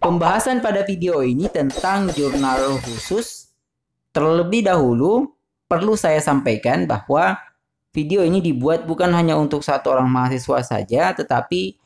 Pembahasan pada video ini tentang jurnal khusus. Terlebih dahulu, perlu saya sampaikan bahwa video ini dibuat bukan hanya untuk satu orang mahasiswa saja, tetapi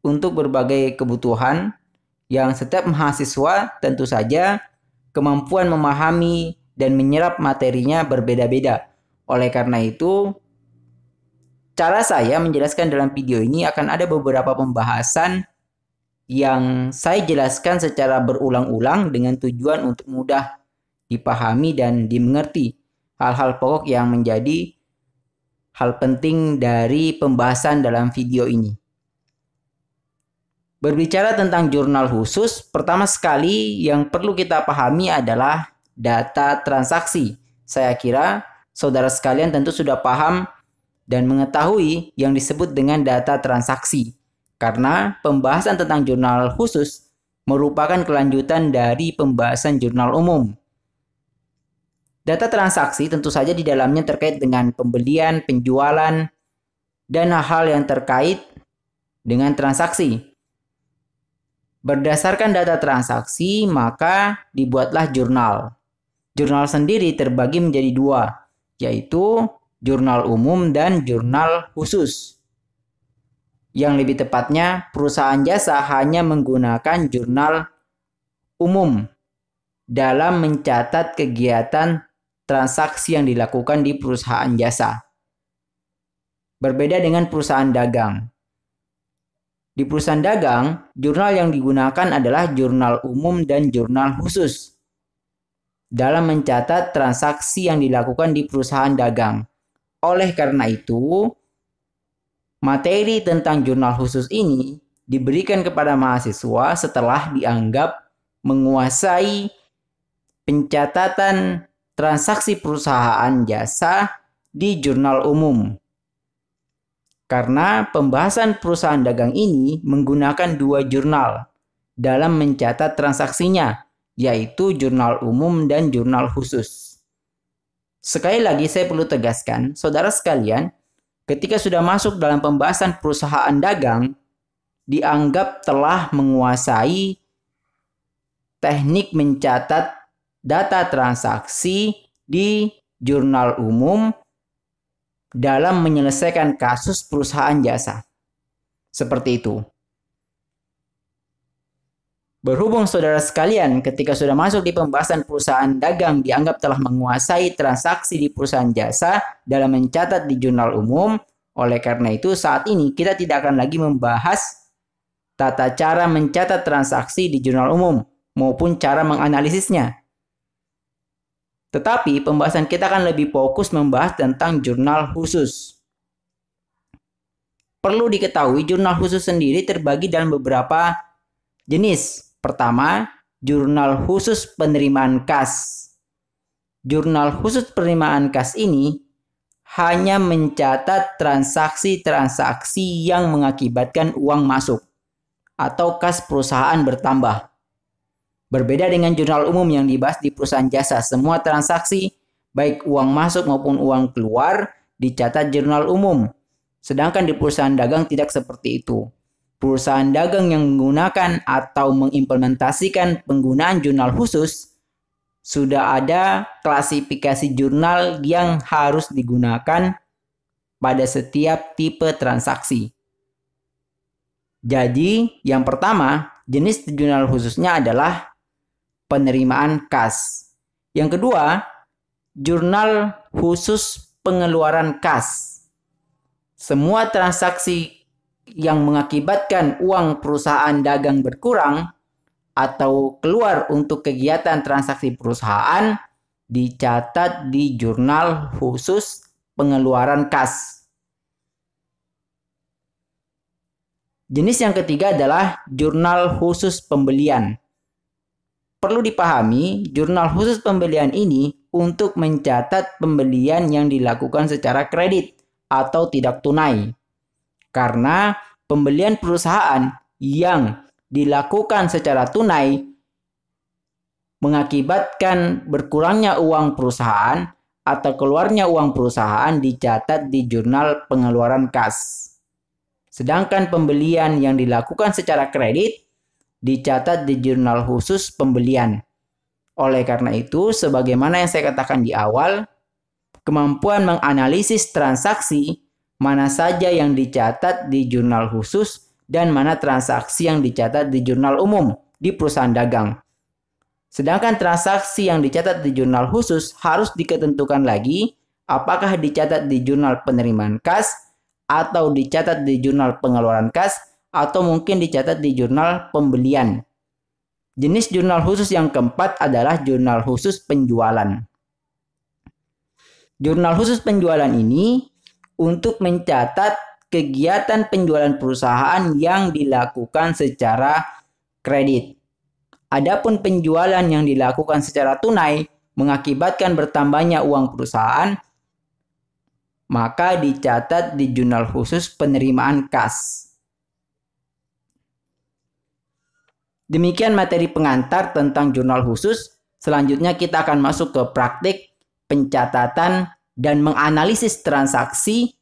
untuk berbagai kebutuhan yang setiap mahasiswa tentu saja kemampuan memahami dan menyerap materinya berbeda-beda. Oleh karena itu, cara saya menjelaskan dalam video ini akan ada beberapa pembahasan yang saya jelaskan secara berulang-ulang dengan tujuan untuk mudah dipahami dan dimengerti hal-hal pokok yang menjadi hal penting dari pembahasan dalam video ini. Berbicara tentang jurnal khusus, pertama sekali yang perlu kita pahami adalah data transaksi. Saya kira saudara sekalian tentu sudah paham dan mengetahui yang disebut dengan data transaksi. Karena pembahasan tentang jurnal khusus merupakan kelanjutan dari pembahasan jurnal umum. Data transaksi tentu saja di dalamnya terkait dengan pembelian, penjualan, dan hal-hal yang terkait dengan transaksi. Berdasarkan data transaksi, maka dibuatlah jurnal. Jurnal sendiri terbagi menjadi dua, yaitu jurnal umum dan jurnal khusus. Yang lebih tepatnya, perusahaan jasa hanya menggunakan jurnal umum dalam mencatat kegiatan transaksi yang dilakukan di perusahaan jasa. Berbeda dengan perusahaan dagang. Di perusahaan dagang, jurnal yang digunakan adalah jurnal umum dan jurnal khusus dalam mencatat transaksi yang dilakukan di perusahaan dagang. Oleh karena itu, materi tentang jurnal khusus ini diberikan kepada mahasiswa setelah dianggap menguasai pencatatan transaksi perusahaan jasa di jurnal umum. Karena pembahasan perusahaan dagang ini menggunakan dua jurnal dalam mencatat transaksinya, yaitu jurnal umum dan jurnal khusus. Sekali lagi saya perlu tegaskan, saudara sekalian, ketika sudah masuk dalam pembahasan perusahaan dagang, dianggap telah menguasai teknik mencatat data transaksi di jurnal umum dalam menyelesaikan kasus perusahaan jasa. Seperti itu. Berhubung saudara sekalian ketika sudah masuk di pembahasan perusahaan dagang dianggap telah menguasai transaksi di perusahaan jasa dalam mencatat di jurnal umum, oleh karena itu saat ini kita tidak akan lagi membahas tata cara mencatat transaksi di jurnal umum maupun cara menganalisisnya. Tetapi pembahasan kita akan lebih fokus membahas tentang jurnal khusus. Perlu diketahui jurnal khusus sendiri terbagi dalam beberapa jenis. Pertama, jurnal khusus penerimaan kas. Jurnal khusus penerimaan kas ini hanya mencatat transaksi-transaksi yang mengakibatkan uang masuk atau kas perusahaan bertambah. Berbeda dengan jurnal umum yang dibahas di perusahaan jasa, semua transaksi baik uang masuk maupun uang keluar dicatat jurnal umum. Sedangkan di perusahaan dagang tidak seperti itu. Perusahaan dagang yang menggunakan atau mengimplementasikan penggunaan jurnal khusus sudah ada klasifikasi jurnal yang harus digunakan pada setiap tipe transaksi. Jadi, yang pertama, jenis jurnal khususnya adalah penerimaan kas. Yang kedua, jurnal khusus pengeluaran kas. Semua transaksi yang mengakibatkan uang perusahaan dagang berkurang atau keluar untuk kegiatan transaksi perusahaan dicatat di jurnal khusus pengeluaran kas. Jenis yang ketiga adalah jurnal khusus pembelian. Perlu dipahami, jurnal khusus pembelian ini untuk mencatat pembelian yang dilakukan secara kredit atau tidak tunai. Karena pembelian perusahaan yang dilakukan secara tunai mengakibatkan berkurangnya uang perusahaan atau keluarnya uang perusahaan dicatat di jurnal pengeluaran kas. Sedangkan pembelian yang dilakukan secara kredit dicatat di jurnal khusus pembelian. Oleh karena itu, sebagaimana yang saya katakan di awal, kemampuan menganalisis transaksi mana saja yang dicatat di jurnal khusus dan mana transaksi yang dicatat di jurnal umum di perusahaan dagang. Sedangkan transaksi yang dicatat di jurnal khusus harus diketentukan lagi apakah dicatat di jurnal penerimaan kas atau dicatat di jurnal pengeluaran kas atau mungkin dicatat di jurnal pembelian. Jenis jurnal khusus yang keempat adalah jurnal khusus penjualan. Jurnal khusus penjualan ini untuk mencatat kegiatan penjualan perusahaan yang dilakukan secara kredit. Adapun penjualan yang dilakukan secara tunai mengakibatkan bertambahnya uang perusahaan, maka dicatat di jurnal khusus penerimaan kas. Demikian materi pengantar tentang jurnal khusus. Selanjutnya kita akan masuk ke praktik pencatatan dan menganalisis transaksi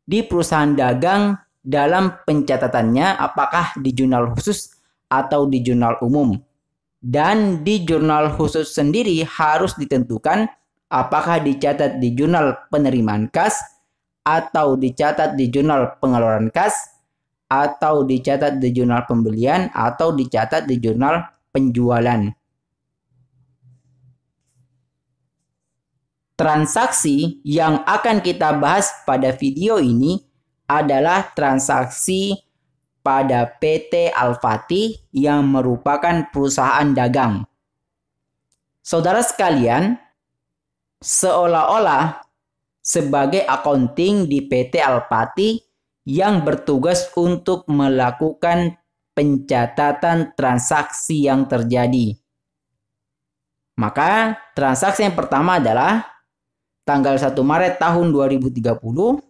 di perusahaan dagang dalam pencatatannya apakah di jurnal khusus atau di jurnal umum. Dan di jurnal khusus sendiri harus ditentukan apakah dicatat di jurnal penerimaan kas atau dicatat di jurnal pengeluaran kas atau dicatat di jurnal pembelian atau dicatat di jurnal penjualan. Transaksi yang akan kita bahas pada video ini adalah transaksi pada PT Al-Fatih yang merupakan perusahaan dagang. Saudara sekalian, seolah-olah sebagai accounting di PT Al-Fatih yang bertugas untuk melakukan pencatatan transaksi yang terjadi. Maka transaksi yang pertama adalah tanggal 1 Maret tahun 2030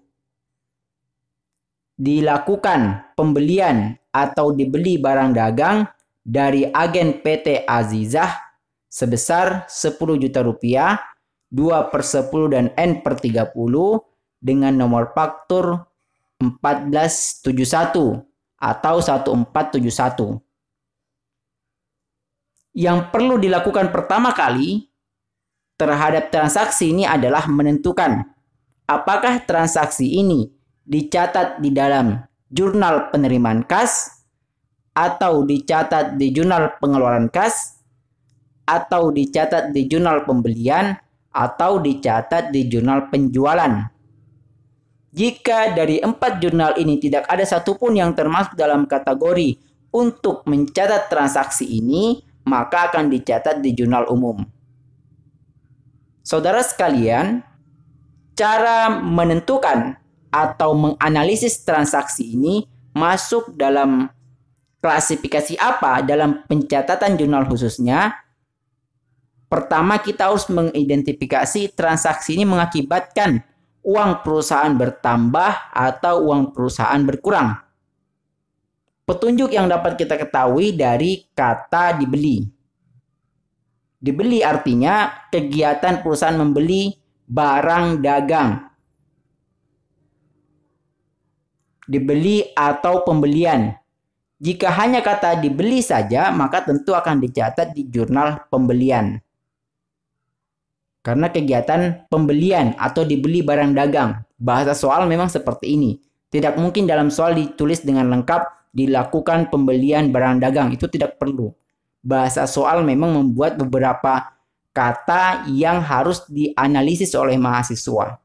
dilakukan pembelian atau dibeli barang dagang dari agen PT Azizah sebesar 10 juta rupiah 2/10 dan N/30 dengan nomor faktur 1471 atau 1471. Yang perlu dilakukan pertama kali terhadap transaksi ini adalah menentukan apakah transaksi ini dicatat di dalam jurnal penerimaan kas atau dicatat di jurnal pengeluaran kas atau dicatat di jurnal pembelian atau dicatat di jurnal penjualan. Jika dari 4 jurnal ini tidak ada satupun yang termasuk dalam kategori untuk mencatat transaksi ini, maka akan dicatat di jurnal umum. Saudara sekalian, cara menentukan atau menganalisis transaksi ini masuk dalam klasifikasi apa dalam pencatatan jurnal khususnya? Pertama, kita harus mengidentifikasi transaksi ini mengakibatkan uang perusahaan bertambah atau uang perusahaan berkurang. Petunjuk yang dapat kita ketahui dari kata dibeli. Dibeli artinya kegiatan perusahaan membeli barang dagang. Dibeli atau pembelian. Jika hanya kata dibeli saja, maka tentu akan dicatat di jurnal pembelian. Karena kegiatan pembelian atau dibeli barang dagang. Bahasa soal memang seperti ini. Tidak mungkin dalam soal ditulis dengan lengkap dilakukan pembelian barang dagang. Itu tidak perlu. Bahasa soal memang membuat beberapa kata yang harus dianalisis oleh mahasiswa.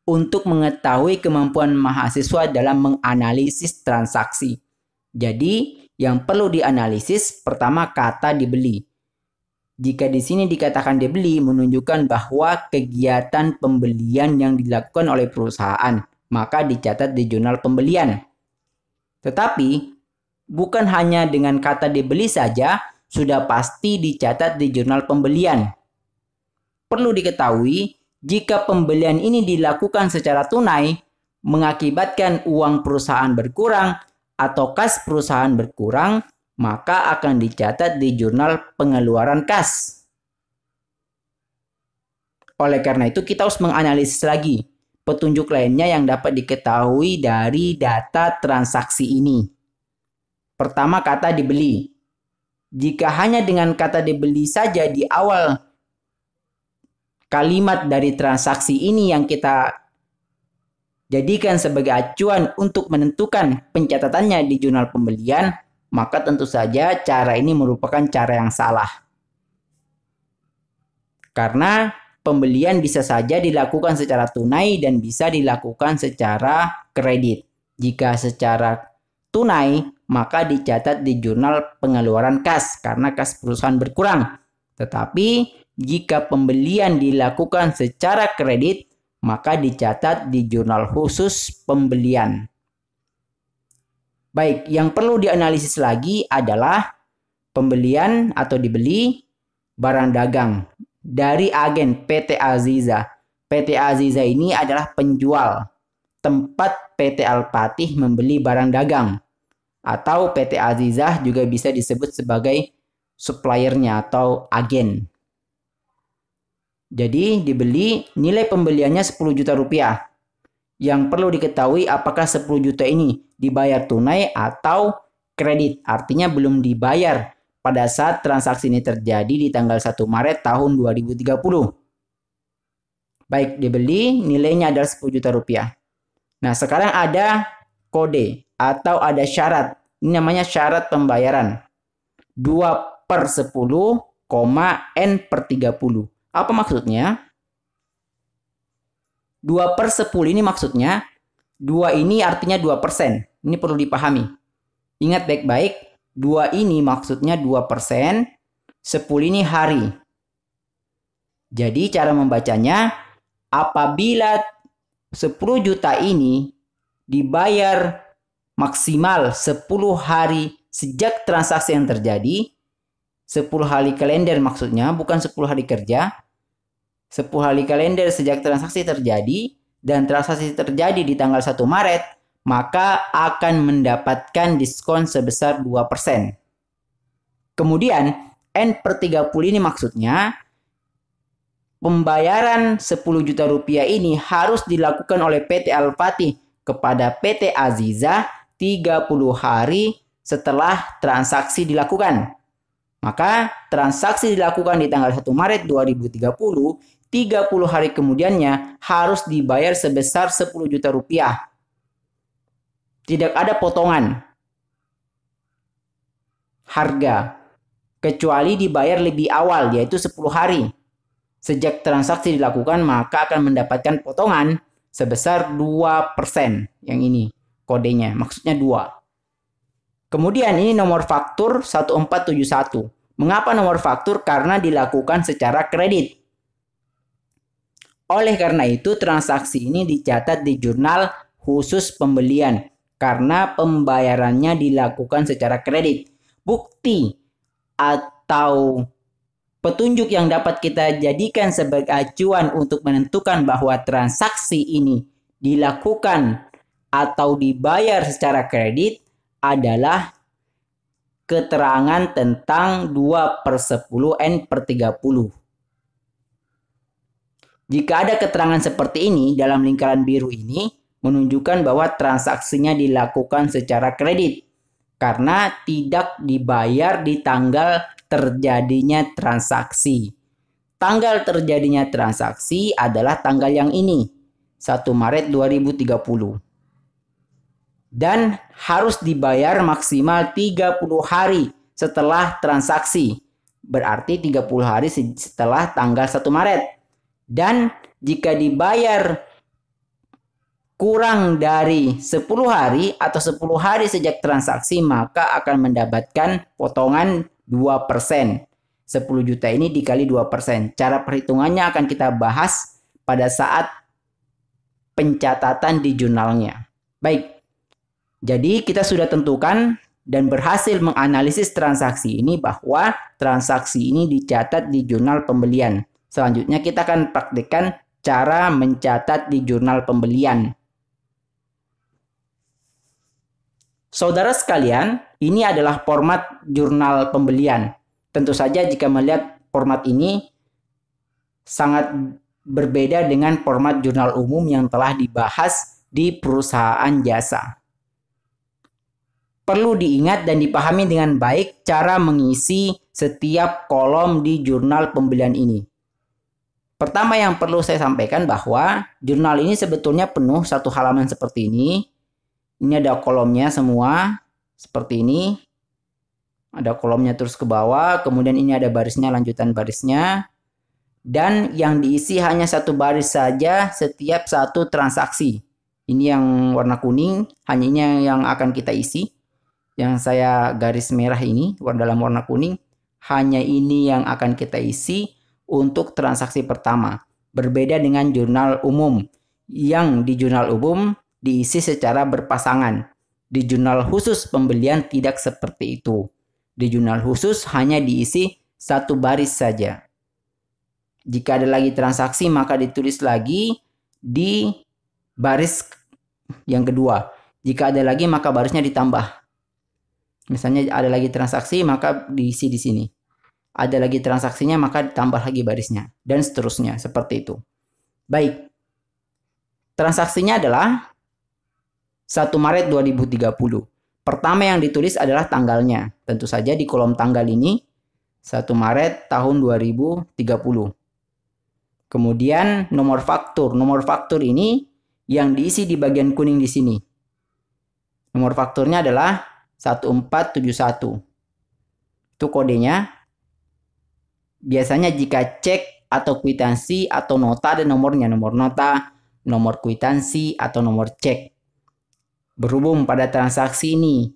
Untuk mengetahui kemampuan mahasiswa dalam menganalisis transaksi. Jadi, yang perlu dianalisis pertama kata dibeli. Jika di sini dikatakan dibeli menunjukkan bahwa kegiatan pembelian yang dilakukan oleh perusahaan, maka dicatat di jurnal pembelian. Tetapi, bukan hanya dengan kata dibeli saja, sudah pasti dicatat di jurnal pembelian. Perlu diketahui, jika pembelian ini dilakukan secara tunai, mengakibatkan uang perusahaan berkurang atau kas perusahaan berkurang, maka akan dicatat di jurnal pengeluaran kas. Oleh karena itu, kita harus menganalisis lagi petunjuk lainnya yang dapat diketahui dari data transaksi ini. Pertama, kata dibeli. Jika hanya dengan kata dibeli saja di awal kalimat dari transaksi ini yang kita jadikan sebagai acuan untuk menentukan pencatatannya di jurnal pembelian, maka tentu saja cara ini merupakan cara yang salah. Karena pembelian bisa saja dilakukan secara tunai dan bisa dilakukan secara kredit. Jika secara tunai, maka dicatat di jurnal pengeluaran kas karena kas perusahaan berkurang. Tetapi jika pembelian dilakukan secara kredit, maka dicatat di jurnal khusus pembelian. Baik, yang perlu dianalisis lagi adalah pembelian atau dibeli barang dagang dari agen PT Aziza. PT Aziza ini adalah penjual, tempat PT Al-Fatih membeli barang dagang. Atau PT Aziza juga bisa disebut sebagai suppliernya atau agen. Jadi dibeli, nilai pembeliannya 10 juta rupiah. Yang perlu diketahui apakah 10 juta ini dibayar tunai atau kredit. Artinya belum dibayar pada saat transaksi ini terjadi di tanggal 1 Maret tahun 2030. Baik, dibeli, nilainya adalah 10 juta rupiah. Nah, sekarang ada kode atau ada syarat. Ini namanya syarat pembayaran. 2/10, N/30. Apa maksudnya? 2/10 ini maksudnya, 2 ini artinya 2%. Ini perlu dipahami. Ingat baik-baik, 2 ini maksudnya 2%, 10 ini hari. Jadi cara membacanya, apabila 10 juta ini dibayar maksimal 10 hari sejak transaksi yang terjadi, 10 hari kalender maksudnya, bukan 10 hari kerja. 10 hari kalender sejak transaksi terjadi dan transaksi terjadi di tanggal 1 Maret, maka akan mendapatkan diskon sebesar 2%. Kemudian N/30 ini maksudnya pembayaran 10 juta rupiah ini harus dilakukan oleh PT Al-Fatih kepada PT Aziza 30 hari setelah transaksi dilakukan. Maka transaksi dilakukan di tanggal 1 Maret 2030, 30 hari kemudiannya harus dibayar sebesar 10 juta rupiah. Tidak ada potongan harga, kecuali dibayar lebih awal, yaitu 10 hari. Sejak transaksi dilakukan, maka akan mendapatkan potongan sebesar 2%. Yang ini kodenya, maksudnya 2. Kemudian ini nomor faktur 1471. Mengapa nomor faktur? Karena dilakukan secara kredit. Oleh karena itu transaksi ini dicatat di jurnal khusus pembelian karena pembayarannya dilakukan secara kredit. Bukti atau petunjuk yang dapat kita jadikan sebagai acuan untuk menentukan bahwa transaksi ini dilakukan atau dibayar secara kredit adalah keterangan tentang 2/10 N/30. Jika ada keterangan seperti ini dalam lingkaran biru ini, menunjukkan bahwa transaksinya dilakukan secara kredit karena tidak dibayar di tanggal terjadinya transaksi. Tanggal terjadinya transaksi adalah tanggal yang ini, 1 Maret 2030. Dan harus dibayar maksimal 30 hari setelah transaksi. Berarti 30 hari setelah tanggal 1 Maret. Dan jika dibayar kurang dari 10 hari atau 10 hari sejak transaksi, maka akan mendapatkan potongan 2%. 10 juta ini dikali 2%. Cara perhitungannya akan kita bahas pada saat pencatatan di jurnalnya. Baik. Jadi kita sudah tentukan dan berhasil menganalisis transaksi ini bahwa transaksi ini dicatat di jurnal pembelian. Selanjutnya kita akan praktikkan cara mencatat di jurnal pembelian. Saudara sekalian, ini adalah format jurnal pembelian. Tentu saja jika melihat format ini sangat berbeda dengan format jurnal umum yang telah dibahas di perusahaan jasa. Perlu diingat dan dipahami dengan baik cara mengisi setiap kolom di jurnal pembelian ini. Pertama yang perlu saya sampaikan bahwa jurnal ini sebetulnya penuh satu halaman seperti ini. Ini ada kolomnya semua seperti ini. Ada kolomnya terus ke bawah, kemudian ini ada barisnya, lanjutan barisnya. Dan yang diisi hanya satu baris saja setiap satu transaksi. Ini yang warna kuning, hanya ini yang akan kita isi. Yang saya garis merah ini, dalam warna kuning, hanya ini yang akan kita isi untuk transaksi pertama. Berbeda dengan jurnal umum, yang di jurnal umum diisi secara berpasangan. Di jurnal khusus pembelian tidak seperti itu. Di jurnal khusus hanya diisi satu baris saja. Jika ada lagi transaksi, maka ditulis lagi di baris yang kedua. Jika ada lagi, maka barisnya ditambah. Misalnya ada lagi transaksi, maka diisi di sini. Ada lagi transaksinya, maka ditambah lagi barisnya. Dan seterusnya, seperti itu. Baik. Transaksinya adalah 1 Maret 2030. Pertama yang ditulis adalah tanggalnya. Tentu saja di kolom tanggal ini, 1 Maret tahun 2030. Kemudian nomor faktur. Nomor faktur ini yang diisi di bagian kuning di sini. Nomor fakturnya adalah 1471. Itu kodenya. Biasanya jika cek atau kwitansi atau nota ada nomornya, nomor nota, nomor kwitansi atau nomor cek. Berhubung pada transaksi ini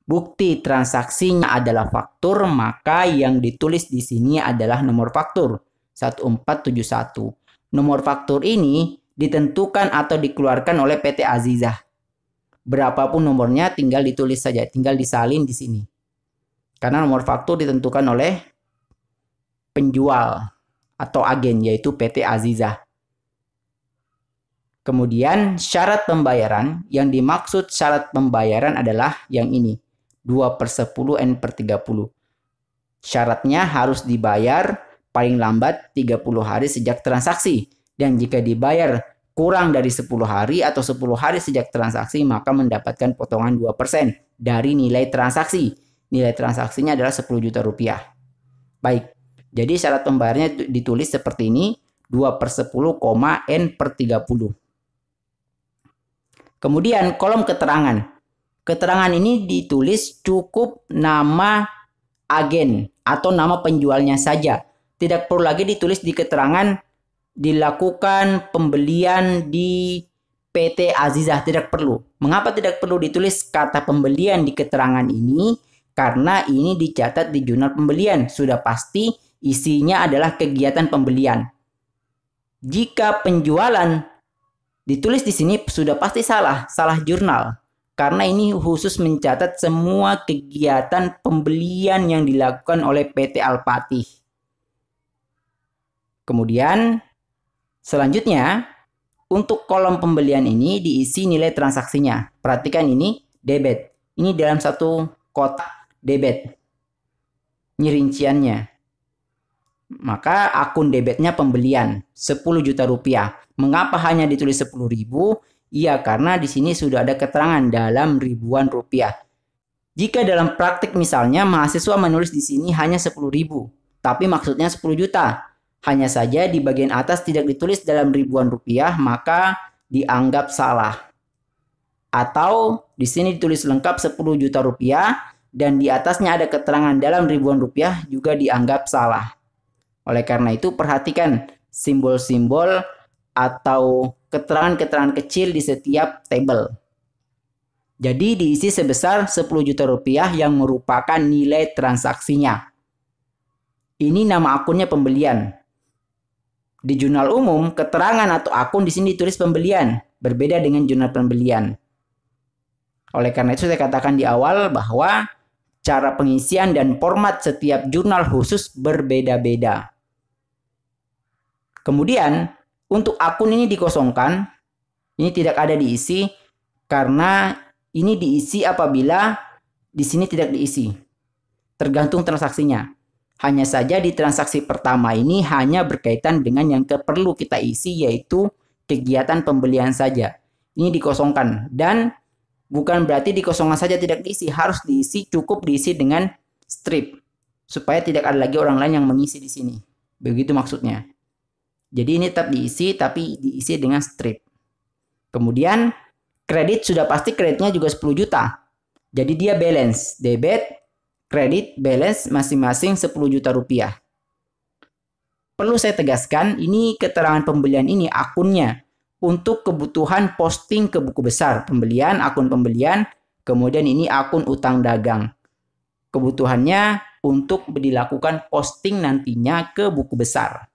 bukti transaksinya adalah faktur, maka yang ditulis di sini adalah nomor faktur 1471. Nomor faktur ini ditentukan atau dikeluarkan oleh PT Azizah. Berapapun nomornya tinggal ditulis saja, tinggal disalin di sini. Karena nomor faktur ditentukan oleh penjual atau agen, yaitu PT Azizah. Kemudian syarat pembayaran, yang dimaksud syarat pembayaran adalah yang ini, 2/10 N/30. Syaratnya harus dibayar paling lambat 30 hari sejak transaksi. Dan jika dibayar kurang dari 10 hari atau 10 hari sejak transaksi, maka mendapatkan potongan 2% dari nilai transaksi. Nilai transaksinya adalah 10 juta rupiah. Baik. Jadi syarat pembayarannya ditulis seperti ini, 2/10, N/30. Kemudian kolom keterangan. Keterangan ini ditulis cukup nama agen atau nama penjualnya saja. Tidak perlu lagi ditulis di keterangan dilakukan pembelian di PT Azizah, tidak perlu. Mengapa tidak perlu ditulis kata pembelian di keterangan ini? Karena ini dicatat di jurnal pembelian. Sudah pasti isinya adalah kegiatan pembelian. Jika penjualan ditulis di sini sudah pasti salah jurnal. Karena ini khusus mencatat semua kegiatan pembelian yang dilakukan oleh PT Al-Fatih. Kemudian selanjutnya untuk kolom pembelian ini diisi nilai transaksinya. Perhatikan ini debit. Ini dalam satu kotak debit. Ini rinciannya. Maka akun debitnya pembelian 10 juta rupiah. Mengapa hanya ditulis 10.000? Iya, karena di sini sudah ada keterangan dalam ribuan rupiah. Jika dalam praktik misalnya mahasiswa menulis di sini hanya 10.000, tapi maksudnya 10 juta. Hanya saja di bagian atas tidak ditulis dalam ribuan rupiah, maka dianggap salah. Atau di sini ditulis lengkap 10 juta rupiah dan di atasnya ada keterangan dalam ribuan rupiah, juga dianggap salah. Oleh karena itu perhatikan simbol-simbol atau keterangan-keterangan kecil di setiap tabel. Jadi diisi sebesar 10 juta rupiah yang merupakan nilai transaksinya. Ini nama akunnya pembelian. Di jurnal umum, keterangan atau akun di sini ditulis pembelian, berbeda dengan jurnal pembelian. Oleh karena itu saya katakan di awal bahwa cara pengisian dan format setiap jurnal khusus berbeda-beda. Kemudian untuk akun ini dikosongkan, ini tidak ada diisi karena ini diisi apabila di sini tidak diisi. Tergantung transaksinya. Hanya saja di transaksi pertama ini hanya berkaitan dengan yang perlu kita isi, yaitu kegiatan pembelian saja. Ini dikosongkan dan Bukan berarti dikosongkan saja tidak diisi, harus diisi, cukup diisi dengan strip supaya tidak ada lagi orang lain yang mengisi di sini. Begitu maksudnya. Jadi ini tetap diisi tapi diisi dengan strip. Kemudian kredit sudah pasti kreditnya juga 10 juta. Jadi dia balance, debit, kredit, balance masing-masing 10 juta rupiah. Perlu saya tegaskan, ini keterangan pembelian ini akunnya untuk kebutuhan posting ke buku besar. Pembelian, akun pembelian, kemudian ini akun utang dagang. Kebutuhannya untuk dilakukan posting nantinya ke buku besar.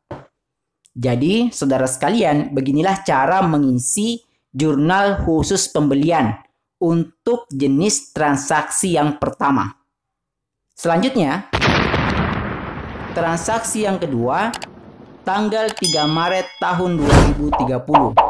Jadi, saudara sekalian, beginilah cara mengisi jurnal khusus pembelian untuk jenis transaksi yang pertama. Selanjutnya, transaksi yang kedua, tanggal 3 Maret tahun 2030.